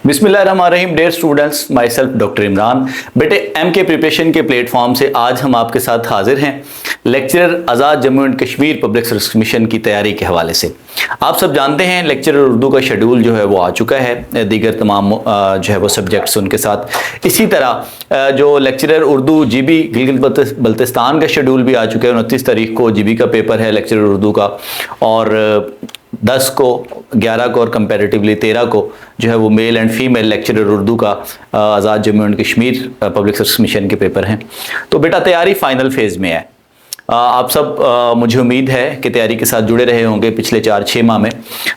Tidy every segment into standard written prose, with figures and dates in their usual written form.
बिस्मिल्लाहिर्रहमानिर्रहीम। Dear students, myself doctor Imran. बेटे एम के प्रिपरेशन के प्लेटफॉर्म से आज हम आपके साथ हाजिर हैं lecturer Azad Jammu and Kashmir public service commission की तैयारी के हवाले से। आप सब जानते हैं लेक्चरर उर्दू का शेड्यूल जो है वो आ चुका है, दीगर तमाम जो है वो सब्जेक्ट्स उनके साथ। इसी तरह जो लेक्चरर उर्दू जीबी गिलगित बल्तिस्तान का शेड्यूल भी आ चुका है। 29 तारीख को जीबी का पेपर है लेक्चरर उर्दू का, और 10 को, 11 को और कंपैरेटिवली 13 को जो है वो male and female lecturer Urdu का Azad Jammu and Kashmir public service commission के पेपर हैं। तो बेटा तैयारी फाइनल फेज़ में है। आप सब मुझे उम्मीद है कि तैयारी के साथ जुड़े रहे होंगे। पिछले 4-6 माह में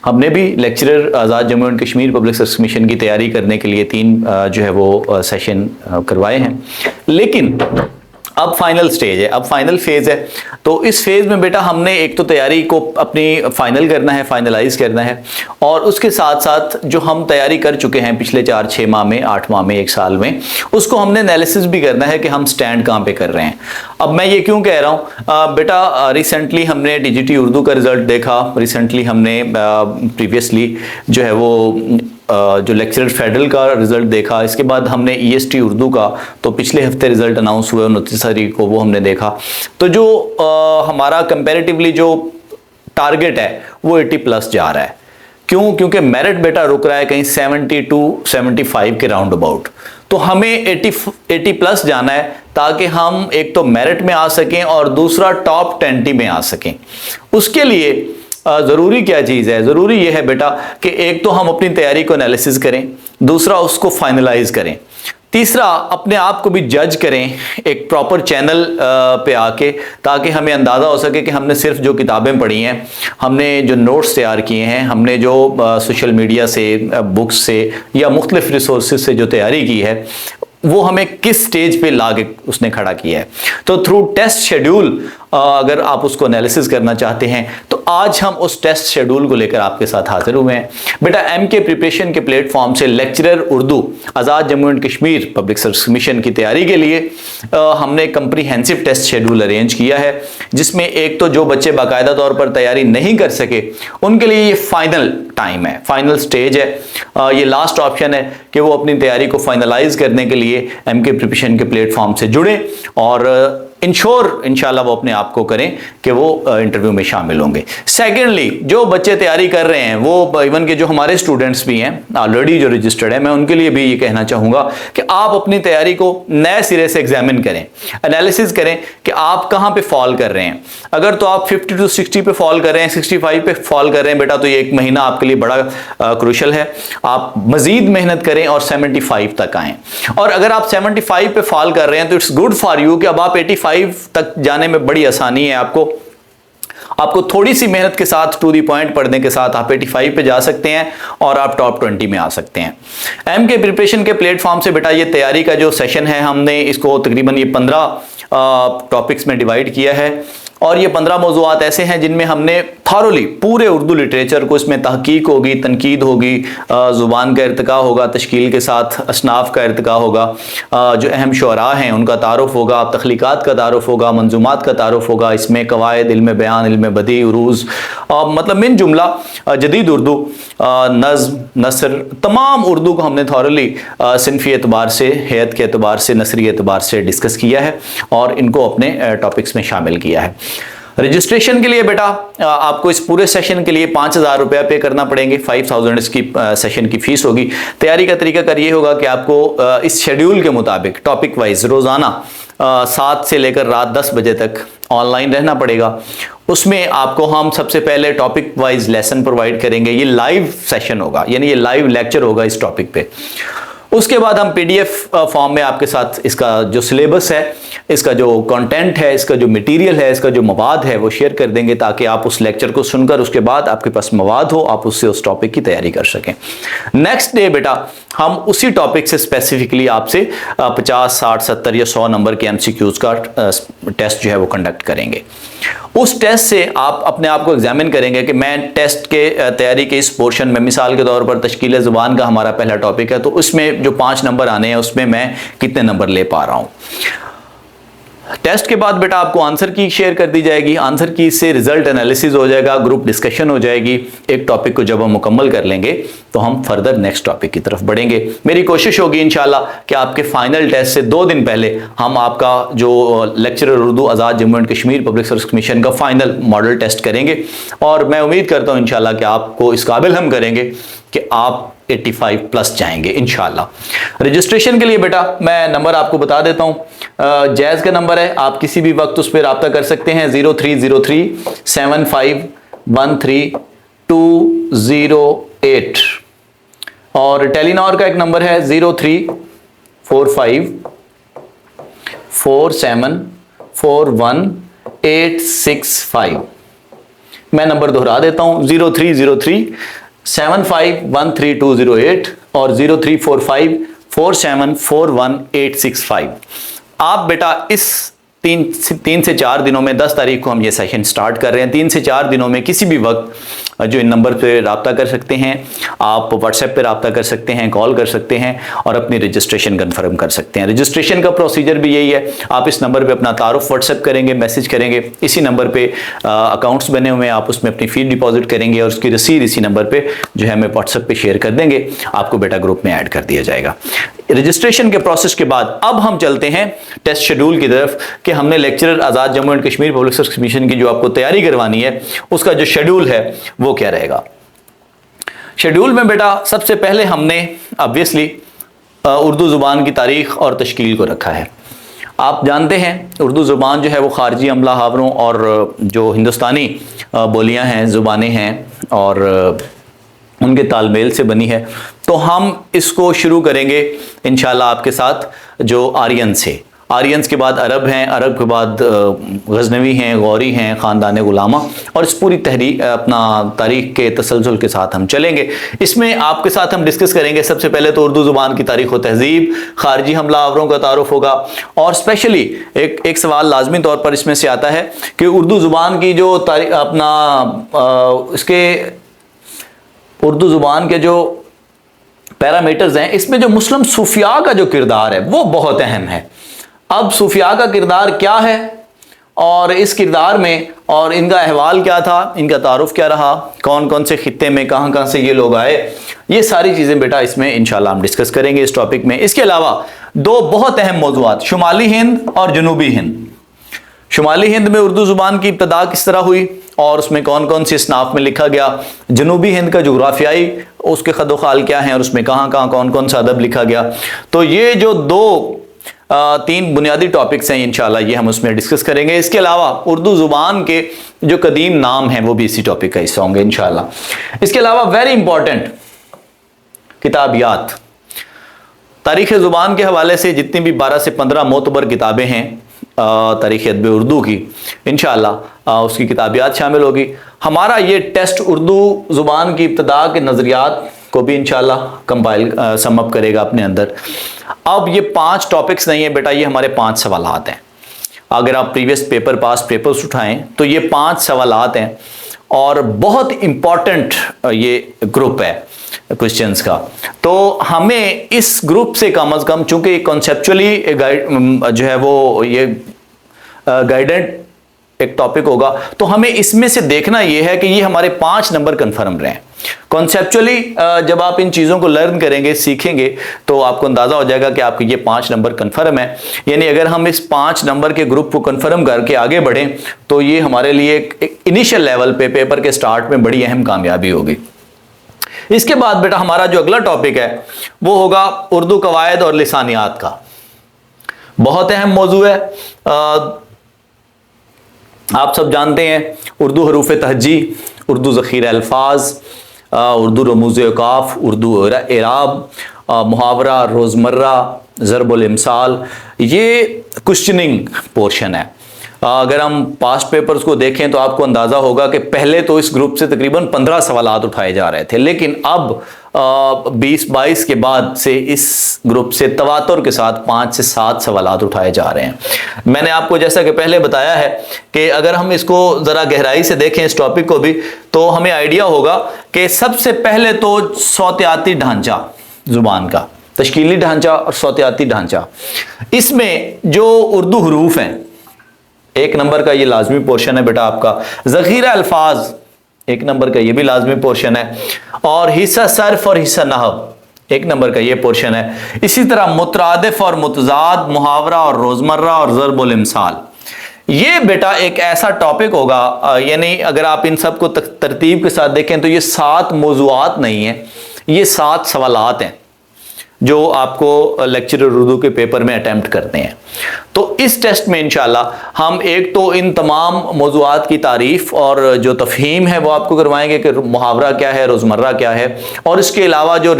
हमने भी lecturer Azad Jammu and Kashmir public service commission की तैयारी करने के लिए 3 जो है वो सेशन करवाए हैं, लेकिन अब फाइनल स्टेज है, अब फाइनल फेज़ है। तो इस फेज़ में बेटा हमने एक तो तैयारी को अपनी फाइनल करना है, फाइनलाइज करना है, और उसके साथ साथ जो हम तैयारी कर चुके हैं पिछले 4-6 माह में, 8 माह में, 1 साल में, उसको हमने एनालिसिस भी करना है कि हम स्टैंड कहाँ पे कर रहे हैं। अब मैं ये क्यों कह रहा हूँ बेटा, रिसेंटली हमने टीजीटी उर्दू का रिजल्ट देखा, रिसेंटली हमने प्रीवियसली जो है वो जो लेक्चरर फेडरल का रिजल्ट देखा, इसके बाद हमने ईएसटी उर्दू का तो पिछले हफ्ते रिजल्ट अनाउंस हुए 29 तारीख को, वो हमने देखा। तो जो हमारा कंपैरेटिवली जो टारगेट है वो 80+ जा रहा है। क्यों? क्योंकि मेरिट बेटा रुक रहा है कहीं 70-75 के राउंड अबाउट। तो हमें 80+ जाना है ताकि हम एक तो मेरिट में आ सकें और दूसरा टॉप 20 में आ सकें। उसके लिए ज़रूरी क्या चीज़ है? ज़रूरी यह है बेटा कि एक तो हम अपनी तैयारी को एनालिसिस करें, दूसरा उसको फाइनलाइज करें, तीसरा अपने आप को भी जज करें एक प्रॉपर चैनल पे आके, ताकि हमें अंदाज़ा हो सके कि हमने सिर्फ जो किताबें पढ़ी हैं, हमने जो नोट्स तैयार किए हैं, हमने जो सोशल मीडिया से, बुक्स से या मुख्तलिफ रिसोर्सेज से जो तैयारी की है, वो हमें किस स्टेज पे लाके उसने खड़ा किया है। तो थ्रू टेस्ट शेड्यूल अगर आप उसको एनालिसिस करना चाहते हैं तो आज हम उस टेस्ट शेड्यूल को लेकर आपके साथ हाजिर हुए हैं। बेटा एम के प्रिपरेशन के प्लेटफॉर्म से lecturer Urdu Azad Jammu and Kashmir public service commission की तैयारी के लिए हमने कंप्रीहेंसिव टेस्ट शेड्यूल अरेंज किया है, जिसमें एक तो जो बच्चे बाकायदा तौर पर तैयारी नहीं कर सके उनके लिए ये फाइनल टाइम है, फाइनल स्टेज है, ये लास्ट ऑप्शन है कि वो अपनी तैयारी को फाइनलाइज करने के लिए एम के प्रिपरेशन के प्लेटफॉर्म से जुड़े और इंशाल्लाह वो अपने आप को करें कि वो इंटरव्यू में शामिल होंगे। सेकेंडली, जो बच्चे तैयारी कर रहे हैं, वो इवन के जो हमारे स्टूडेंट्स भी हैं ऑलरेडी जो रजिस्टर्ड है, मैं उनके लिए भी ये कहना चाहूँगा कि आप अपनी तैयारी को नए सिरे से एग्जामिन करें, एनालिसिस करें कि आप कहाँ पे फॉल कर रहे हैं। अगर तो आप 50 से 60 पे फॉल कर रहे हैं, 65 पे फॉल कर रहे हैं बेटा, तो ये 1 महीना आपके लिए बड़ा क्रूशल है। आप मजीद मेहनत करें और 75 तक आएँ। और अगर आप 75 पे फॉल कर रहे हैं तो इट्स गुड फॉर यू कि अब आप 85 तक जाने में बड़ी आसानी है। आपको थोड़ी सी मेहनत के साथ, टू दी पॉइंट पढ़ने के साथ आप 85 पे जा सकते हैं और आप टॉप 20 में आ सकते हैं। एम के प्रिपरेशन के प्लेटफॉर्म से बेटा ये तैयारी का जो सेशन है, हमने इसको तकरीबन ये 15 टॉपिक्स में डिवाइड किया है, और ये 15 मौज़ूआत ऐसे हैं जिनमें हमने थॉरोली पूरे उर्दू लिटरेचर को, इसमें तहकीक होगी, तनकीद होगी, ज़ुबान का इर्तिका होगा, तश्कील के साथ असनाफ का इर्तिका होगा, जो अहम शुअरा हैं उनका तारुफ होगा, तख्लीक़ात का तारुफ होगा, मंजूमात का तारुफ होगा, इसमें कवायद, इल्म बयान, इल्म बदी, उरूज़, मतलब मिन जुमला जदीद उर्दू, नज़्म, नसर, तमाम उर्दू को हमने थॉरोली सिनफी एतबार से, हैत के एतबार से, नसरी एतबार से डिस्कस किया है और इनको अपने टॉपिक्स में शामिल किया है। रजिस्ट्रेशन के लिए बेटा आपको इस पूरे सेशन के लिए 5000 रुपया पे करना पड़ेंगे। 5000 इसकी सेशन की फीस होगी। तैयारी का तरीकाकार ये होगा कि आपको इस शेड्यूल के मुताबिक टॉपिक वाइज रोज़ाना 7 से लेकर रात 10 बजे तक ऑनलाइन रहना पड़ेगा। उसमें आपको हम सबसे पहले टॉपिक वाइज लेसन प्रोवाइड करेंगे। ये लाइव सेशन होगा, यानी ये लाइव लेक्चर होगा इस टॉपिक पे। उसके बाद हम पीडीएफ फॉर्म में आपके साथ इसका जो सिलेबस है, इसका जो कंटेंट है, इसका जो मटेरियल है, इसका जो मवाद है वो शेयर कर देंगे, ताकि आप उस लेक्चर को सुनकर उसके बाद आपके पास मवाद हो, आप उससे उस टॉपिक की तैयारी कर सकें। नेक्स्ट डे बेटा हम उसी टॉपिक से स्पेसिफिकली आपसे 50, 60, 70 या 100 नंबर के एमसीक्यूज का टेस्ट जो है वो कंडक्ट करेंगे। उस टेस्ट से आप अपने आप को एग्जामिन करेंगे कि मैं टेस्ट के तैयारी के इस पोर्शन में, मिसाल के तौर पर तश्कील ज़ुबान का हमारा पहला टॉपिक है, तो उसमें जो 5 नंबर आने हैं उसमें मैं कितने नंबर ले पा रहा हूँ। टेस्ट के बाद बेटा आपको आंसर की शेयर कर दी जाएगी, आंसर की से रिजल्ट एनालिसिस हो जाएगा, ग्रुप डिस्कशन हो जाएगी। एक टॉपिक को जब हम मुकम्मल कर लेंगे तो हम फर्दर नेक्स्ट टॉपिक की तरफ बढ़ेंगे। मेरी कोशिश होगी इंशाल्लाह कि आपके फाइनल टेस्ट से 2 दिन पहले हम आपका जो lecturer Urdu Azad Jammu and Kashmir public service commission का फाइनल मॉडल टेस्ट करेंगे, और मैं उम्मीद करता हूँ इंशाल्लाह कि आपको इस काबिल हम करेंगे कि आप 85 प्लस जाएंगे इंशाल्लाह। रजिस्ट्रेशन के लिए बेटा मैं नंबर आपको बता देता हूँ, जैज़ का नंबर है, आप किसी भी वक्त उस पर रब्ता कर सकते हैं 03037513 और टेलीनॉर का एक नंबर है 0345474185। मैं नंबर दोहरा देता हूँ 03037513 और 0345474185। आप बेटा इस 3 से 4 दिनों में 10 तारीख को हम ये सेशन स्टार्ट कर रहे हैं। 3 से 4 दिनों में किसी भी वक्त जो इन नंबर पे रब्ता कर सकते हैं, आप व्हाट्सएप पे रब्ता कर सकते हैं, कॉल कर सकते हैं और अपनी रजिस्ट्रेशन कंफर्म कर सकते हैं। रजिस्ट्रेशन का प्रोसीजर भी यही है, आप इस नंबर पे अपना तारुफ व्हाट्सएप करेंगे, मैसेज करेंगे, इसी नंबर पे अकाउंट्स बने हुए हैं, आप उसमें अपनी फी डिपॉजिट करेंगे और उसकी रसीद इसी नंबर पे जो है हमें व्हाट्सएप पे शेयर कर देंगे, आपको बेटा ग्रुप में ऐड कर दिया जाएगा। रजिस्ट्रेशन के प्रोसेस के बाद अब हम चलते हैं टेस्ट शेड्यूल की तरफ कि हमने lecturer Azad Jammu and Kashmir public service commission की जो आपको तैयारी करवानी है उसका जो शेड्यूल है वो क्या रहेगा। शेड्यूल में बेटा सबसे पहले हमने ऑब्वियसली उर्दू ज़ुबान की तारीख और तश्कील को रखा है। आप जानते हैं उर्दू ज़ुबान जो है वो ख़ारजी अमला हावरों और जो हिंदुस्तानी बोलियां हैं, ज़ुबानें हैं और उनके तालमेल से बनी है। तो हम इसको शुरू करेंगे इंशाल्लाह आपके साथ जो आर्यन से, आर्यंस के बाद अरब हैं, अरब के बाद गजनवी हैं, गौरी हैं, ख़ानदान गुलामा, और इस पूरी अपना तारीख़ के तसलसल के साथ हम चलेंगे। इसमें आपके साथ हम डिस्कस करेंगे सबसे पहले तो उर्दू ज़ुबान की तारीख़ व तहज़ीब, ख़ारजी हमला आवरों का तारुफ होगा, और स्पेशली एक सवाल लाजमी तौर पर इसमें से आता है कि उर्दू ज़ुबान की जो इसके उर्दू ज़ुबान के जो पैरामीटर्स हैं, इसमें जो मुस्लिम सूफिया का जो किरदार है वो बहुत अहम है। अब सूफिया का किरदार क्या है और इस किरदार में और इनका अहवाल क्या था, इनका तारुफ क्या रहा, कौन कौन से खित्ते में कहाँ कहाँ से ये लोग आए, ये सारी चीज़ें बेटा इसमें इंशाल्लाह हम डिस्कस करेंगे इस टॉपिक में। इसके अलावा 2 बहुत अहम मौज़ूआत, शुमाली हिंद और जनूबी हिंद। शुमाली हिंद में उर्दू ज़ुबान की इब्तदा किस तरह हुई और उसमें कौन कौन सी इसनाफ में लिखा गया, जनूबी हिंद का जोग्राफियाई उसके खदोखाल क्या हैं और उसमें कहाँ कहाँ कौन कौन सा अदब लिखा गया। तो ये जो 3 बुनियादी टॉपिक्स हैं इंशाल्लाह ये हम उसमें डिस्कस करेंगे। इसके अलावा उर्दू ज़ुबान के जो कदीम नाम हैं वो भी इसी टॉपिक का हिस्सा होंगे इंशाल्लाह। इसके अलावा वेरी इंपॉर्टेंट किताबियात, तारीख़ ज़ुबान के हवाले से जितनी भी 12 से 15 मोतबर किताबें हैं तारीख़ अदब उर्दू की, इंशाल्लाह उसकी किताबियात शामिल होगी। हमारा ये टेस्ट उर्दू ज़ुबान की इब्तदा के नज़रियात को भी इंशाल्लाह कंपाइल समअप करेगा अपने अंदर। अब ये 5 टॉपिक्स नहीं है बेटा, ये हमारे 5 सवालात हैं। अगर आप प्रीवियस पास्ट पेपर्स उठाएं तो ये 5 सवालात हैं और बहुत इम्पॉर्टेंट ये ग्रुप है क्वेश्चंस का। तो हमें इस ग्रुप से कम अज़ कम, चूंकि कॉन्सेप्चुअली जो है वो ये गाइडेंट एक टॉपिक होगा, तो हमें इसमें से देखना ये है कि ये हमारे 5 नंबर कन्फर्म रहे। कॉन्सेप्चुअली जब आप इन चीज़ों को लर्न करेंगे, सीखेंगे, तो आपको अंदाज़ा हो जाएगा कि आपके ये 5 नंबर कन्फर्म है। यानी अगर हम इस 5 नंबर के ग्रुप को कन्फर्म करके आगे बढ़ें तो ये हमारे लिए एक इनिशियल लेवल पे पेपर के स्टार्ट में बड़ी अहम कामयाबी होगी। इसके बाद बेटा हमारा जो अगला टॉपिक है वो होगा उर्दू कवायद और लिसानियात का। बहुत अहम मौजू है। आप सब जानते हैं उर्दू हरूफ तहजी, उर्दू ज़ख़ीरा अल्फाज, उर्दू रमूज़ औक़ाफ़, उर्दू एराब, मुहावरा, रोज़मर्रा, ज़रबुल इमसाल, ये क्वेश्चनिंग पोर्शन है। अगर हम पास्ट पेपर्स को देखें तो आपको अंदाज़ा होगा कि पहले तो इस ग्रुप से तकरीबन 15 सवालात उठाए जा रहे थे, लेकिन अब 20-22 के बाद से इस ग्रुप से तवातुर के साथ 5 से 7 सवालात उठाए जा रहे हैं। मैंने आपको जैसा कि पहले बताया है कि अगर हम इसको ज़रा गहराई से देखें इस टॉपिक को भी, तो हमें आइडिया होगा कि सबसे पहले तो सौतियाती ढांचा ज़ुबान का, तश्कीली ढांचा और सौतियाती ढांचा, इसमें जो उर्दू हरूफ हैं 1 नंबर का ये लाजमी पोर्शन है बेटा आपका। ज़ख़ीरा अल्फाज 1 नंबर का ये भी लाजमी पोर्शन है। और हिस्सा सर्फ और हिस्सा नहव 1 नंबर का ये पोर्शन है। इसी तरह मुतरादिफ और मुतजाद, मुहावरा और रोज़मर्रा और ज़रबुल इमसाल, ये बेटा एक ऐसा टॉपिक होगा, यानी अगर आप इन सब को तरतीब के साथ देखें तो ये 7 मौज़ूआत नहीं है, ये 7 सवालात हैं जो आपको लेक्चरर उर्दू के पेपर में अटेम्प्ट करते हैं। तो इस टेस्ट में इंशाल्लाह हम एक तो इन तमाम मौज़ूआत की तारीफ़ और जो तफ़हीम है वो आपको करवाएंगे कि मुहावरा क्या है, रोज़मर्रा क्या है, और इसके अलावा जो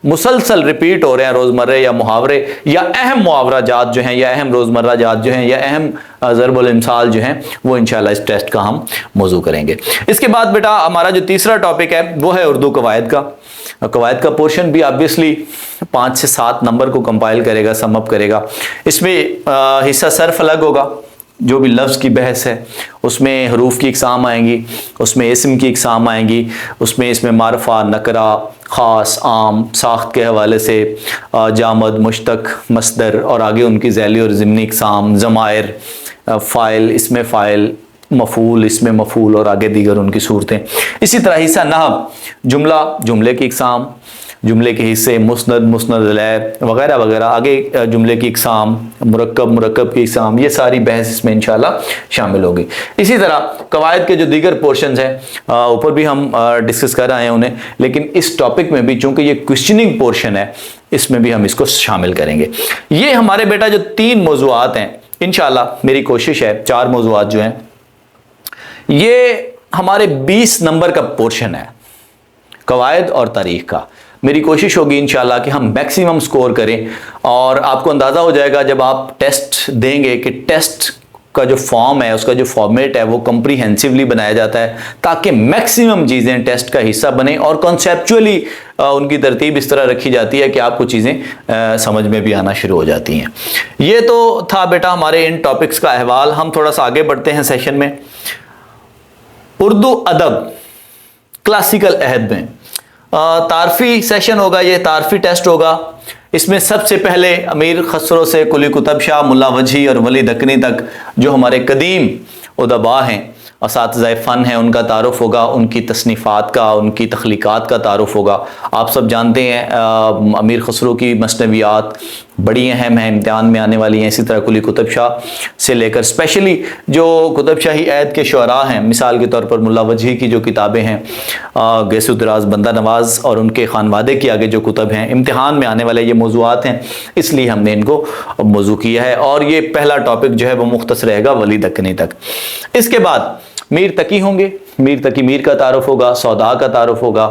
मुसलसल रिपीट हो रहे हैं रोज़मर्रे या मुहावरे या अहम मुहावरा जात जो हैं या अहम रोज़मर्रा जात जो हैं या अहम ज़रबुल इमसाल जो हैं, वो इंशाल्लाह इस टेस्ट का हम मौजू करेंगे। इसके बाद बेटा हमारा जो तीसरा टॉपिक है वो है उर्दू कवायद का। कवायद का पोर्शन भी ऑब्वियसली 5 से 7 नंबर को कंपाइल करेगा, समअप करेगा। इसमें हिस्सा सर्फ अलग होगा, जो भी लफ्ज़ की बहस है उसमें हरूफ की इकसाम आएंगी, उसमें इस्म की इकसाम आएंगी, इसमें मारफा, नकरा, ख़ास, आम, साख्त के हवाले से जामद, मुश्तक, मस्दर और आगे उनकी ज़ैली और ज़िमनी इकसाम, ज़मायर, फ़ाइल, इसमें फ़ाइल, मफ़ूल, इसमें मफ़ूल और आगे दीगर उनकी सूरतें। इसी तरह हिस्सा नहव, जुमला, जुमले की इकसाम, जुमले के हिस्से, मुस्नद, मुस्नद अलैह वगैरह वगैरह, आगे जुमले की इकसाम, मुरक्कब, मुरक्कब की इकसाम, ये सारी बहस इसमें इंशाल्लाह शामिल होगी। इसी तरह कवायद के जो दीगर पोर्शंस हैं ऊपर भी हम डिस्कस कर रहे हैं उन्हें, लेकिन इस टॉपिक में भी चूंकि ये क्वेश्चनिंग पोर्शन है इसमें भी हम इसको शामिल करेंगे। ये हमारे बेटा जो 3 मौज़ूआत हैं, इंशाल्लाह मेरी कोशिश है 4 मौज़ूआत जो हैं ये हमारे 20 नंबर का पोर्शन है कवायद और तारीख़ का। मेरी कोशिश होगी इंशाल्लाह कि हम मैक्सिमम स्कोर करें, और आपको अंदाज़ा हो जाएगा जब आप टेस्ट देंगे कि टेस्ट का जो फॉर्म है, उसका जो फॉर्मेट है वो कम्प्रीहेंसिवली बनाया जाता है ताकि मैक्सिमम चीज़ें टेस्ट का हिस्सा बने, और कॉन्सेप्चुअली उनकी तरतीब इस तरह रखी जाती है कि आपको चीज़ें समझ में भी आना शुरू हो जाती हैं। ये तो था बेटा हमारे इन टॉपिक्स का अहवाल। हम थोड़ा सा आगे बढ़ते हैं सेशन में। उर्दू अदब क्लासिकल अहद में तारफ़ी सेशन होगा, ये तारफ़ी टेस्ट होगा। इसमें सबसे पहले अमीर खसरो से कुली कुतुब शाह, मुल्ला वजही और वली दक्कनी तक जो हमारे कदीम उदबा हैं, असातिज़ाए फ़न हैं, उनका तारुफ़ होगा, उनकी तसनीफ़ात का, उनकी तख्लीक़ात का तारुफ़ होगा। आप सब जानते हैं अमीर खसरो की मसनवियात बड़ी अहम हैं, इम्तिहान में आने वाली हैं। इसी तरह कुली कुतुब शाह से लेकर स्पेशली जो कुतुब शाही ऐद के शुअरा हैं, मिसाल के तौर पर मुल्ला वजही की जो किताबें हैं, गैसु दराज, बंदा नवाज और उनके खानवादे के आगे जो कुतुब हैं, इम्तिहान में आने वाले ये मौज़ूआत हैं, इसलिए हमने इनको मौजू किया है। और ये पहला टॉपिक जो है वो मुख्तसर रहेगा वली दक्कनी तक। इसके बाद मीर तकी होंगे, मीर तकी मीर का तारुफ़ होगा, सौदा का तारुफ़ होगा,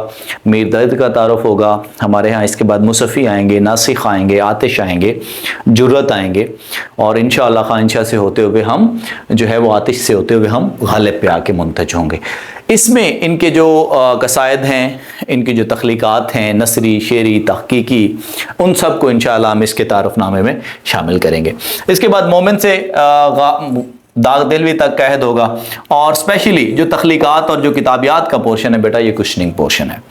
मीर दर्द का तारुफ़ होगा हमारे यहाँ। इसके बाद मुसफ़ी आएंगे, नासिख आएंगे, आतिश आएंगे, जुर्रत आएंगे, और इंशाअल्लाह खानशाह से होते हुए हम जो है वो आतिश से होते हुए हम गालिब पे आके मुंतज होंगे। इसमें इनके जो कसायद हैं, इनकी जो तख्लीक़ात हैं, नसरी, शेरी, तहक़ीक़ी, उन सब को इंशाअल्लाह हम इसके तारुफ़नामे में शामिल करेंगे। इसके बाद मोमिन से दाग दिलवी तक का अहद होगा, और स्पेशली जो तख्लीक़ात और जो किताबियात का पोर्शन है बेटा ये क्वेश्चनिंग पोर्शन है।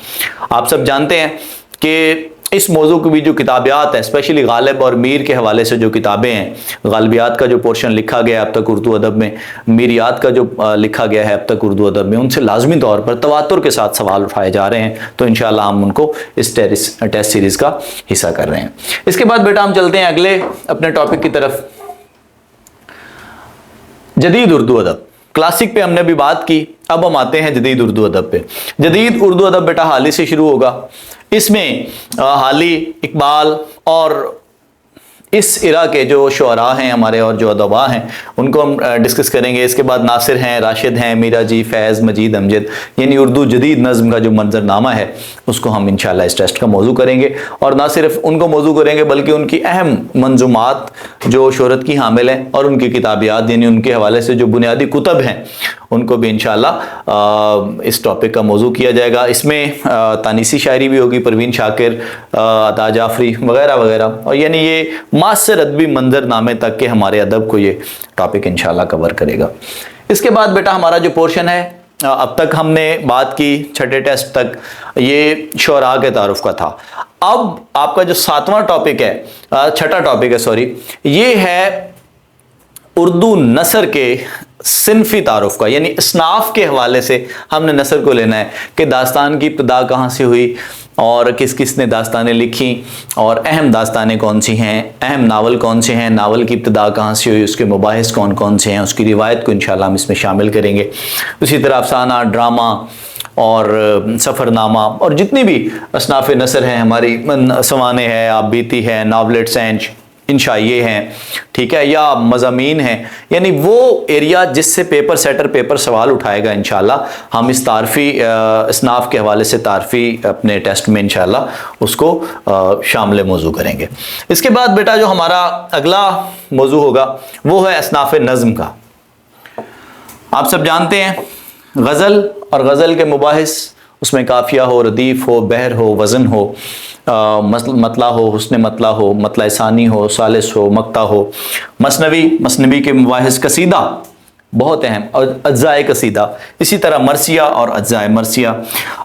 आप सब जानते हैं कि इस मौजू की भी जो किताबियात है, स्पेशली गालिब और मीर के हवाले से जो किताबें हैं, गालिबियात का जो पोर्शन लिखा गया है अब तक उर्दू अदब में, मीरियात का जो लिखा गया है अब तक उर्दू अदब में, उनसे लाजमी तौर पर तवातुर के साथ सवाल उठाए जा रहे हैं। तो इंशाअल्लाह हम उनको इस टेस्ट सीरीज़ का हिस्सा कर रहे हैं। इसके बाद बेटा हम चलते हैं अगले अपने टॉपिक की तरफ। जदीद उर्दू अदब, क्लासिक पे हमने भी बात की, अब हम आते हैं जदीद उर्दू अदब पे। जदीद उर्दू अदब बेटा हाली से शुरू होगा। इसमें हाली, इकबाल और इस इरा के जो शुअरा हैं हमारे और जो अदबा हैं उनको हम डिस्कस करेंगे। इसके बाद नासिर हैं, राशिद हैं, मीरा जी, फैज़, मजीद, अमजद, यानी उर्दू जदीद नज़्म का जो मंजरनामा है उसको हम इंशाअल्लाह इस टेस्ट का मौजू करेंगे। और ना सिर्फ उनको मौजू करेंगे बल्कि उनकी अहम मंजूमात जो शोहरत की हामिल हैं और उनकी किताबियात यानी उनके हवाले से जो बुनियादी कुतब हैं उनको भी इंशाअल्लाह इस टॉपिक का मौजू किया जाएगा। इसमें तानीसी शायरी भी होगी, परवीन शाकिर, अता जाफरी वगैरह वगैरह, और यानी ये मासर अदबी मंजरनामे तक के हमारे अदब को ये टॉपिक इंशाअल्लाह कवर करेगा। इसके बाद बेटा हमारा जो पोर्शन है, अब तक हमने बात की छठे टेस्ट तक ये शुअरा के तारुफ का था। अब आपका जो सातवां टॉपिक है, छठा टॉपिक है सॉरी, ये है اردو نثر کے صنفی تعارف کا، یعنی اصناف کے حوالے سے ہم نے نثر کو لینا ہے کہ داستان کی ابتدا کہاں سے ہوئی اور کس کس نے داستانیں لکھی اور اہم داستانیں کون سی ہیں، اہم ناول کون سے ہیں، ناول کی ابتدا کہاں سے ہوئی، اس کے مباحث کون کون سے ہیں، اس کی روایت کو انشاءاللہ ہم اس میں شامل کریں گے۔ اسی طرح افسانہ، ڈرامہ اور سفر نامہ اور جتنی بھی اصناف نثر ہیں ہماری، سوانح ہے، آپ بیتی ہے، ناولٹس ہیں، انشائیے ہیں، ٹھیک ہے، یا مضامین ہیں، یعنی وہ ایریا جس سے پیپر سیٹر پیپر سوال اٹھائے گا انشاءاللہ ہم اس تعارفی اصناف کے حوالے سے تعارفی اپنے ٹیسٹ میں انشاءاللہ اس کو شامل موضوع کریں گے۔ اس کے بعد بیٹا جو ہمارا اگلا موضوع ہوگا وہ ہے اصناف نظم کا۔ آپ سب جانتے ہیں غزل اور غزل کے مباحث، اس میں قافیہ ہو، ردیف ہو، بحر ہو، وزن ہو، مطلع ہو، حسن مطلع ہو، مطلع ثانی ہو، ثالث ہو، مقطع ہو، مثنوی کے مباحث، قصیدہ بہت اہم، اور اجزائے قصیدہ، اسی طرح مرثیہ اور اجزائے مرثیہ،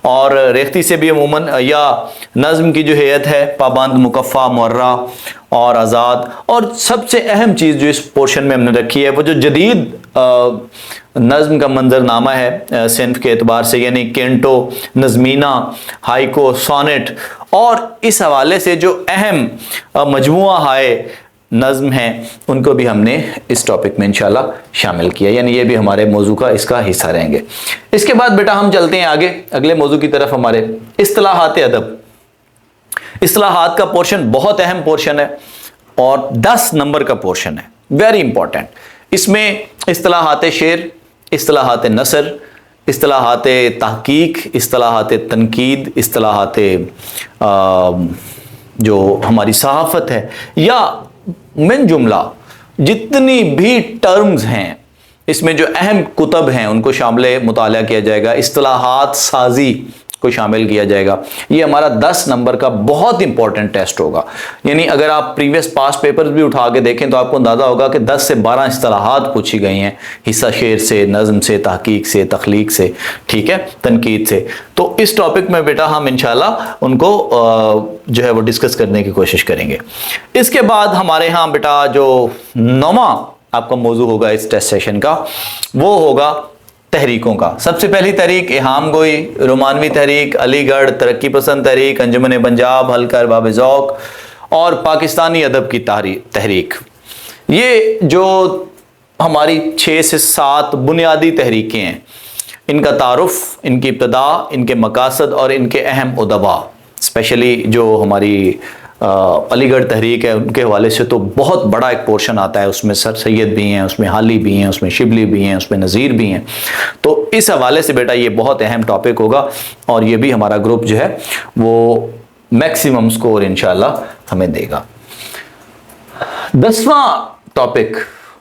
اور ریختی سے بھی عموماً یا نظم کی جو ہیئت ہے پابند، مکفہ، معرہ اور آزاد، اور سب سے اہم چیز جو اس پورشن میں ہم نے رکھی ہے وہ جو جدید نظم کا منظر نامہ ہے صنف کے اعتبار سے، یعنی کینٹو، نظمینہ، ہائیکو، سونٹ، اور اس حوالے سے جو اہم مجموعہ ہائے نظم ہیں ان کو بھی ہم نے اس ٹاپک میں انشاءاللہ شامل کیا، یعنی یہ بھی ہمارے موضوع کا اس کا حصہ رہیں گے۔ اس کے بعد بیٹا ہم چلتے ہیں آگے اگلے موضوع کی طرف، ہمارے اصطلاحات ادب۔ اصطلاحات کا پورشن بہت اہم پورشن ہے اور 10 نمبر کا پورشن ہے، ویری امپورٹنٹ۔ اس میں اصطلاحات شعر، اصطلاحات نثر، اصطلاحات تحقیق، اصطلاحات تنقید، اصطلاحات جو ہماری صحافت ہے، یا من جملہ جتنی بھی ٹرمز ہیں اس میں جو اہم کتب ہیں ان کو شامل مطالعہ کیا جائے گا، اصطلاحات سازی کو شامل کیا جائے گا۔ یہ ہمارا 10 نمبر کا بہت امپورٹنٹ ٹیسٹ ہوگا، یعنی اگر آپ پریویس پاسٹ پیپرز بھی اٹھا کے دیکھیں تو آپ کو اندازہ ہوگا کہ 10 سے 12 اصطلاحات پوچھی گئی ہیں، حصہ شعر سے، نظم سے، تحقیق سے، تخلیق سے، ٹھیک ہے، تنقید سے۔ تو اس ٹاپک میں بیٹا ہم انشاءاللہ ان کو جو ہے وہ ڈسکس کرنے کی کوشش کریں گے۔ اس کے بعد ہمارے ہاں بیٹا جو 9واں آپ کا موضوع ہوگا اس ٹیسٹ سیشن کا وہ ہوگا تحریکوں کا۔ سب سے پہلی تحریک اہام گوئی، رومانوی تحریک، علی گڑھ ترقی پسند تحریک، انجمن پنجاب، حلقہ ارباب ذوق اور پاکستانی ادب کی تحریک۔ یہ جو ہماری 6 سے 7 بنیادی تحریکیں ہیں، ان کا تعارف، ان کی ابتدا، ان کے مقاصد اور ان کے اہم ادباء، اسپیشلی جو ہماری علی گڑھ تحریک ہے ان کے حوالے سے تو بہت بڑا ایک پورشن آتا ہے، اس میں سر سید بھی ہیں، اس میں حالی بھی ہیں، اس میں شبلی بھی ہیں، اس میں نذیر بھی ہیں۔ تو اس حوالے سے بیٹا یہ بہت اہم ٹاپک ہوگا اور یہ بھی ہمارا گروپ جو ہے وہ میکسیمم سکور انشاءاللہ ہمیں دے گا۔ 10واں ٹاپک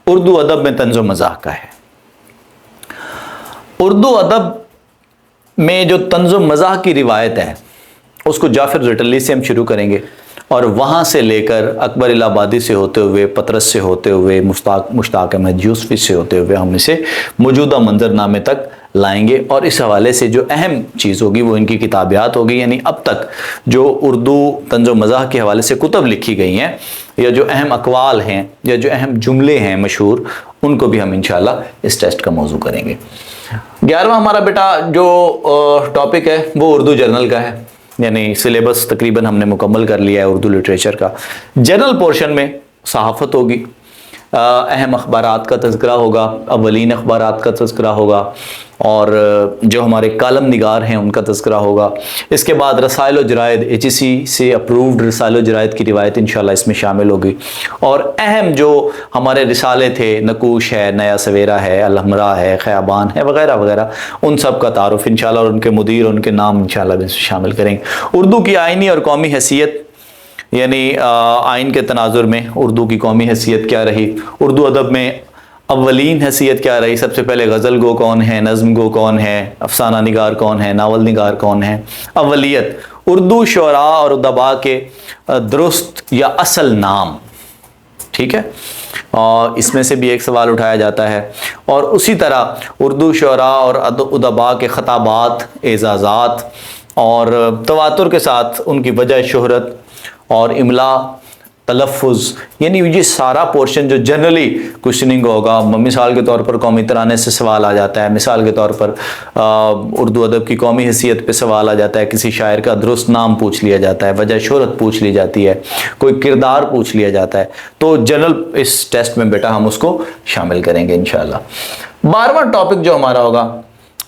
اردو ادب میں طنز و مزاح کا ہے۔ اردو ادب میں جو طنز و مزاح کی روایت ہے اس کو جعفر زٹلی سے ہم شروع کریں گے اور وہاں سے لے کر اکبر الہ آبادی سے ہوتے ہوئے، پطرس سے ہوتے ہوئے، مشتاق احمد یوسفی سے ہوتے ہوئے ہم اسے موجودہ منظر نامے تک لائیں گے، اور اس حوالے سے جو اہم چیز ہوگی وہ ان کی کتابیات ہوگی، یعنی اب تک جو اردو طنز و مزاح کے حوالے سے کتب لکھی گئی ہیں یا جو اہم اقوال ہیں یا جو اہم جملے ہیں مشہور، ان کو بھی ہم انشاءاللہ اس ٹیسٹ کا موضوع کریں گے۔ 11واں ہمارا بیٹا جو ٹاپک ہے وہ اردو جرنل کا ہے، یعنی سلیبس تقریباً ہم نے مکمل کر لیا ہے اردو لٹریچر کا۔ جنرل پورشن میں صحافت ہوگی، اہم اخبارات کا تذکرہ ہوگا، اولین اخبارات کا تذکرہ ہوگا، اور جو ہمارے کالم نگار ہیں ان کا تذکرہ ہوگا۔ اس کے بعد رسائل و جرائد، HEC سے اپرووڈ رسائل و جرائد کی روایت انشاءاللہ اس میں شامل ہوگی، اور اہم جو ہمارے رسالے تھے، نقوش ہے، نیا سویرا ہے، الحمراء ہے، خیابان ہے، وغیرہ وغیرہ، ان سب کا تعارف انشاءاللہ اور ان کے مدیر، ان کے نام انشاءاللہ بھی شامل کریں گے۔ اردو کی آئینی اور قومی حیثیت، یعنی آئین کے تناظر میں اردو کی قومی حیثیت کیا رہی، اردو ادب میں اولین حیثیت کیا رہی، سب سے پہلے غزل گو کون ہے، نظم گو کون ہے، افسانہ نگار کون ہے، ناول نگار کون ہے۔ اولیت اردو شعراء اور ادباء کے درست یا اصل نام، ٹھیک ہے، اور اس میں سے بھی ایک سوال اٹھایا جاتا ہے، اور اسی طرح اردو شعراء اور ادباء کے خطابات، اعزازات اور تواتر کے ساتھ ان کی وجہ شہرت اور املا तलफ़ुज़, यानी ये सारा पोर्शन जो जनरली क्वेश्चनिंग होगा, मिसाल के तौर पर कौमी तराने से सवाल आ जाता है, मिसाल के तौर पर उर्दू अदब की कौमी हैसियत पे सवाल आ जाता है, किसी शायर का दुरुस्त नाम पूछ लिया जाता है, वजह शोहरत पूछ ली जाती है, कोई किरदार पूछ लिया जाता है, तो जनरल इस टेस्ट में बेटा हम उसको शामिल करेंगे इंशाअल्लाह। 12वां टॉपिक जो हमारा होगा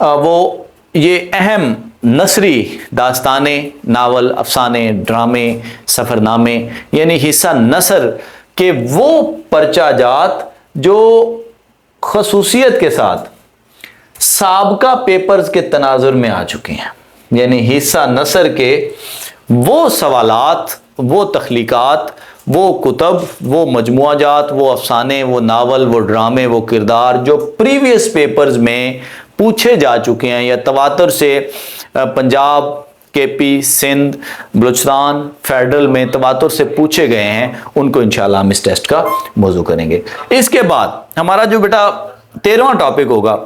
वो ये अहम नसरी दास्ताने, नावल, अफसाने, ड्रामे, सफ़रनामे, यानी हिस्सा नसर के वो पर्चा जात जो खसूसियत के साथ साबका पेपर्स के तनाजुर में आ चुके हैं, यानी हिस्सा नसर के वो सवालात, वो तख्लीकात, वो कुतब, वो मजमुआजात, वो अफसाने, वो नावल, वो ड्रामे, वो किरदार जो प्रीवियस पेपर्स में पूछे जा चुके हैं या तवातर से पंजाब, केपी, सिंध, बलूचिस्तान, फेडरल में तवातर से पूछे गए हैं, उनको इंशाल्लाह हम इस टेस्ट का मौजू करेंगे। इसके बाद हमारा जो बेटा 13वां टॉपिक होगा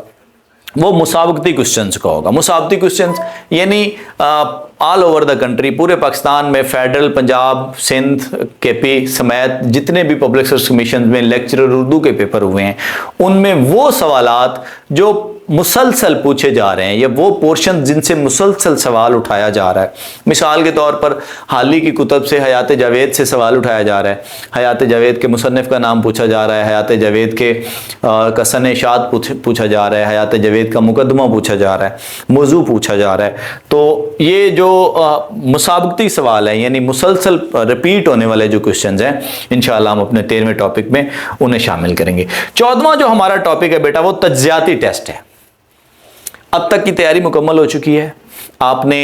वो मुसाबकती क्वेश्चंस का होगा। मुसाबकती क्वेश्चंस यानी ऑल ओवर द कंट्री, पूरे पाकिस्तान में फेडरल, पंजाब, सिंध, केपी समेत जितने भी पब्लिक सर्विस कमीशन में लेक्चरर उर्दू के पेपर हुए हैं, उनमें वो सवालात जो मुसलसल पूछे जा रहे हैं या वो पोर्शन जिनसे मुसलसल सवाल उठाया जा रहा है, मिसाल के तौर पर हाल ही की कुतब से हयात जावेद से सवाल उठाया जा रहा है, हयात जावेद के मुसन्निफ का नाम पूछा जा रहा है, हयात जावेद के कसन शाद पूछा जा रहा है, हयात जावेद का मुकदमा पूछा जा रहा है, मौजू पूछा जा रहा है। तो ये जो मुसाबकती सवाल है यानी मुसलसल रिपीट होने वाले जो क्वेश्चंस हैं, इंशाअल्लाह हम अपने 13वें टॉपिक में उन्हें शामिल करेंगे। 14वां जो हमारा टॉपिक है बेटा वो तज्जियाती टेस्ट है। अब तक की तैयारी मुकम्मल हो चुकी है, आपने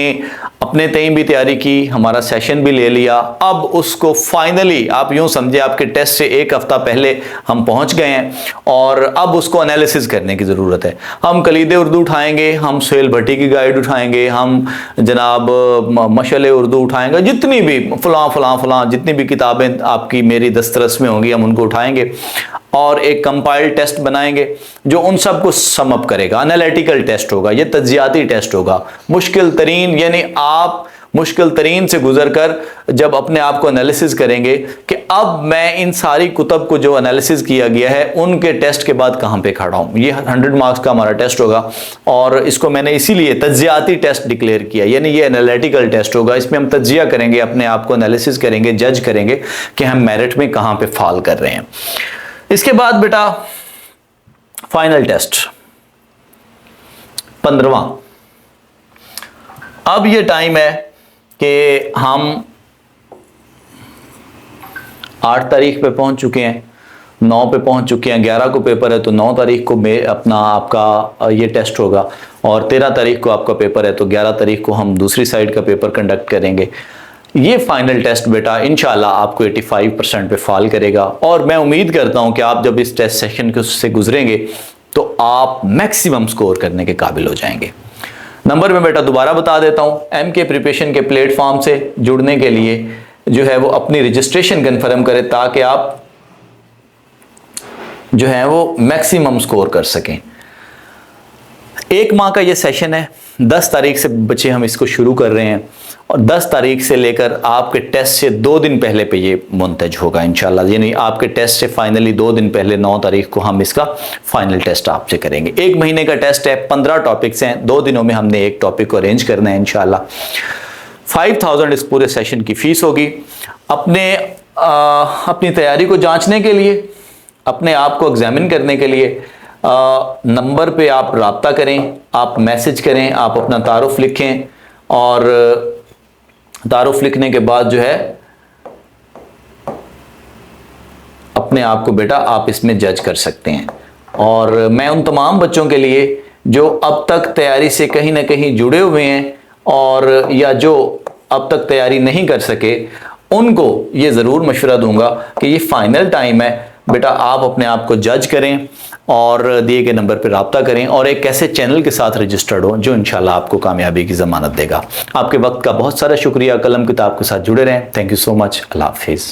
अपने तय भी तैयारी की, हमारा सेशन भी ले लिया, अब उसको फाइनली आप यूं समझे आपके टेस्ट से एक हफ्ता पहले हम पहुंच गए हैं और अब उसको एनालिसिस करने की ज़रूरत है। हम कलीद उर्दू उठाएंगे, हम सुहेल भट्टी की गाइड उठाएंगे, हम जनाब मशअल उर्दू उठाएंगे, जितनी भी फलां जितनी भी किताबें आपकी मेरी दस्तरस में होंगी हम उनको उठाएंगे और एक कंपाइल्ड टेस्ट बनाएंगे जो उन सबको समअप करेगा। एनालिटिकल टेस्ट होगा, ये तज्जियाती टेस्ट होगा, मुश्किल तरीन, यानी आप मुश्किल तरीन से गुजर कर जब अपने आप को एनालिसिस करेंगे कि अब मैं इन सारी कुतब को जो एनालिसिस किया गया है उनके टेस्ट के बाद कहाँ पे खड़ा हूँ। ये 100 मार्क्स का हमारा टेस्ट होगा और इसको मैंने इसीलिए तज्जियाती टेस्ट डिक्लेयर किया, यानी ये एनालिटिकल टेस्ट होगा। इसमें हम तज्जिया करेंगे, अपने आप को एनालिसिस करेंगे, जज करेंगे कि हम मेरिट में कहाँ पे फॉल कर रहे हैं। इसके बाद बेटा फाइनल टेस्ट 15वां। अब ये टाइम है कि हम 8 तारीख पे पहुंच चुके हैं, 9 पे पहुंच चुके हैं, 11 को पेपर है तो 9 तारीख को अपना आपका ये टेस्ट होगा और 13 तारीख को आपका पेपर है तो 11 तारीख को हम दूसरी साइड का पेपर कंडक्ट करेंगे। ये फाइनल टेस्ट बेटा इंशाल्लाह आपको 85% पे फॉल करेगा और मैं उम्मीद करता हूं कि आप जब इस टेस्ट सेशन से गुजरेंगे तो आप मैक्सिमम स्कोर करने के काबिल हो जाएंगे। नंबर में बेटा दोबारा बता देता हूं, एमके प्रिपरेशन के प्लेटफॉर्म से जुड़ने के लिए जो है वो अपनी रजिस्ट्रेशन कन्फर्म करें ताकि आप जो है वो मैक्सिमम स्कोर कर सकें। 1 माह का ये सेशन है, 10 तारीख से बच्चे हम इसको शुरू कर रहे हैं और 10 तारीख से लेकर आपके टेस्ट से 2 दिन पहले पे ये मुंतज होगा इंशाल्लाह, यानी आपके टेस्ट से फाइनली 2 दिन पहले 9 तारीख को हम इसका फाइनल टेस्ट आपसे करेंगे। 1 महीने का टेस्ट है, 15 टॉपिक्स हैं, 2 दिनों में हमने एक टॉपिक को अरेंज करना है इंशाल्लाह। 5000 इस पूरे सेशन की फीस होगी। अपनी तैयारी को जांचने के लिए, अपने आप को एग्जामिन करने के लिए नंबर पे आप राब्ता करें, आप मैसेज करें, आप अपना तारुफ लिखें और तारुफ लिखने के बाद जो है अपने आप को बेटा आप इसमें जज कर सकते हैं। और मैं उन तमाम बच्चों के लिए जो अब तक तैयारी से कहीं ना कहीं जुड़े हुए हैं और या जो अब तक तैयारी नहीं कर सके, उनको ये ज़रूर मशवरा दूंगा कि ये फाइनल टाइम है बेटा, आप अपने आप को जज करें और दिए गए नंबर पर रब्ता करें और एक ऐसे चैनल के साथ रजिस्टर्ड हो जो इंशाल्लाह आपको कामयाबी की ज़मानत देगा। आपके वक्त का बहुत सारा शुक्रिया। कलम किताब के साथ जुड़े रहें। Thank you so much. Allah हाफिज़।